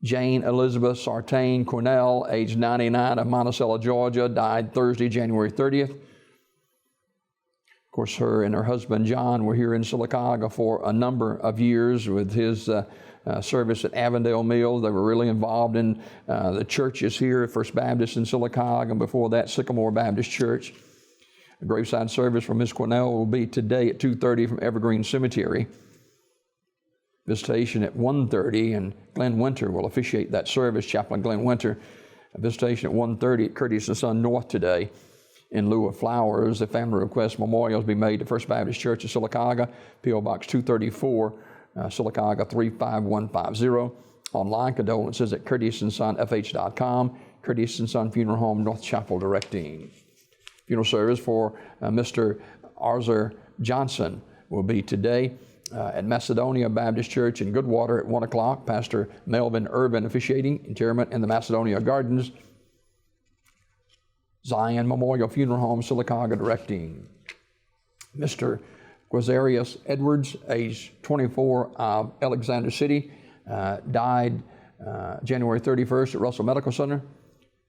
Jane Elizabeth Sartain Cornell, age 99, of Monticello, Georgia, died Thursday, January 30th. Of course, her and her husband, John, were here in Sylacauga for a number of years with his service at Avondale Mills. They were really involved in the churches here, First Baptist in Sylacauga, and before that, Sycamore Baptist Church. A graveside service for Miss Cornell will be today at 2:30 from Evergreen Cemetery. Visitation at 1:30, and Glenn Winter will officiate that service, Chaplain Glenn Winter. A visitation at 1:30 at Curtis & Son North today. In lieu of flowers, the family request memorials be made to First Baptist Church of Sylacauga, P.O. Box 234, Sylacauga 35150. Online condolences at curtisonfh.com, Curtis & Son Funeral Home, North Chapel directing. Funeral service for Mr. Arthur Johnson will be today at Macedonia Baptist Church in Goodwater at 1 o'clock. Pastor Melvin Irvin officiating, interment in the Macedonia Gardens. Zion Memorial Funeral Home, Sylacauga directing. Mr. Quazarius Edwards, age 24, of Alexander City, died January 31st at Russell Medical Center.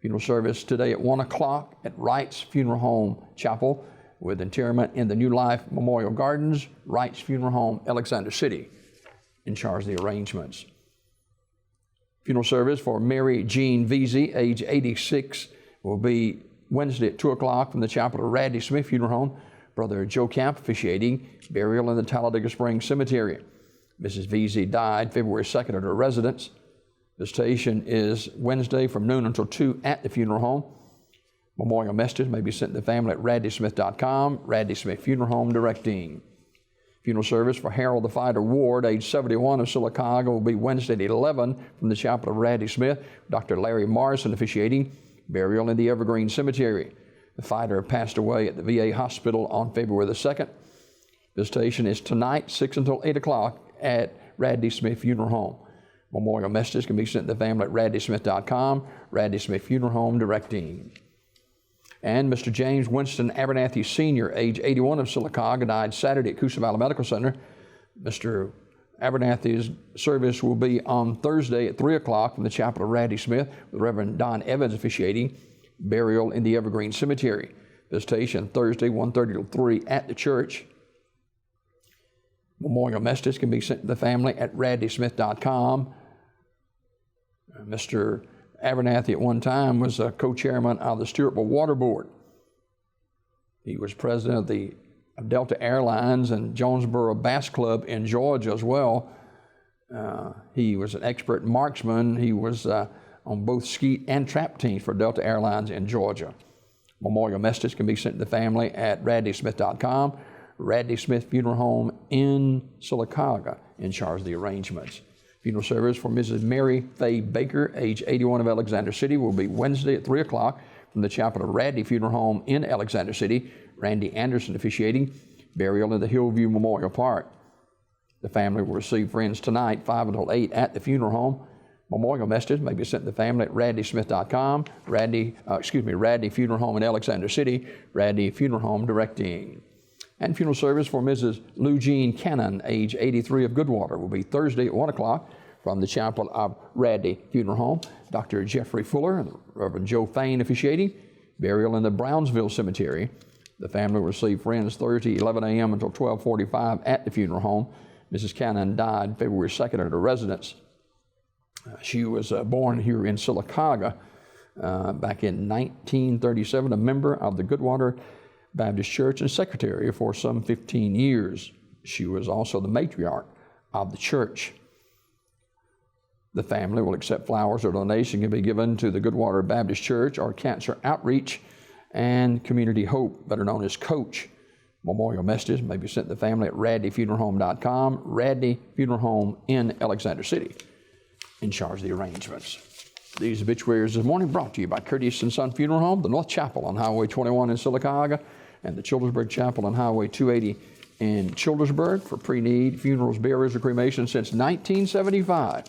Funeral service today at 1 o'clock at Wright's Funeral Home Chapel, with interment in the New Life Memorial Gardens, Wright's Funeral Home, Alexander City, in charge of the arrangements. Funeral service for Mary Jean Veazey, age 86, will be Wednesday at 2 o'clock from the chapel of Radley Smith Funeral Home. Brother Joe Camp officiating, burial in the Talladega Springs Cemetery. Mrs. Veazey died February 2nd at her residence. Visitation is Wednesday from noon until 2 at the funeral home. Memorial messages may be sent to the family at radleysmith.com, Radley Smith Funeral Home directing. Funeral service for Harold the Fighter Ward, age 71, of Sylacauga, will be Wednesday at 11 from the chapel of Radley Smith. Dr. Larry Morrison officiating, burial in the Evergreen Cemetery. The fighter passed away at the VA hospital on February the 2nd. Visitation is tonight, 6 until 8 o'clock at Radley Smith Funeral Home. Memorial messages can be sent to the family at radleysmith.com, Radley Smith Funeral Home directing. And Mr. James Winston Abernathy Sr., age 81, of Sylacauga, died Saturday at Coosa Valley Medical Center. Mr. Abernathy's service will be on Thursday at 3 o'clock from the chapel of Radley Smith, with Reverend Don Evans officiating, burial in the Evergreen Cemetery. Visitation Thursday, 1:30 to 3 at the church. Memorial messages can be sent to the family at radleysmith.com. Mr. Abernathy at one time was a co-chairman of the Stewartville Water Board. He was president of the Delta Airlines and Jonesboro Bass Club in Georgia as well. He was an expert marksman. He was on both skeet and trap teams for Delta Airlines in Georgia. Memorial messages can be sent to the family at radleysmith.com, Radley Smith Funeral Home in Sylacauga, in charge of the arrangements. Funeral service for Mrs. Mary Faye Baker, age 81, of Alexander City, will be Wednesday at 3 o'clock from the chapel of Radley Funeral Home in Alexander City. Randy Anderson officiating, burial in the Hillview Memorial Park. The family will receive friends tonight, 5 until 8 at the funeral home. Memorial messages may be sent to the family at radleysmith.com, Radley Funeral Home in Alexander City, Radley Funeral Home directing. And funeral service for Mrs. Lou Jean Cannon, age 83, of Goodwater, will be Thursday at 1 o'clock from the chapel of Radley Funeral Home. Dr. Jeffrey Fuller and Reverend Joe Fain officiating, burial in the Brownsville Cemetery. The family will receive friends Thursday, 11 a.m. until 12:45 at the funeral home. Mrs. Cannon died February 2nd at her residence. She was born here in Sylacauga back in 1937, a member of the Goodwater Baptist Church and secretary for some 15 years. She was also the matriarch of the church. The family will accept flowers or donation can be given to the Goodwater Baptist Church or Cancer Outreach and Community Hope, better known as Coach. Memorial messages may be sent to the family at radleyfuneralhome.com, Radley Funeral Home in Alexander City, in charge of the arrangements. These obituaries this morning brought to you by Curtis & Son Funeral Home, the North Chapel on Highway 21 in Sylacauga, and the Childersburg Chapel on Highway 280 in Childersburg for pre-need funerals, burials, or cremation since 1975.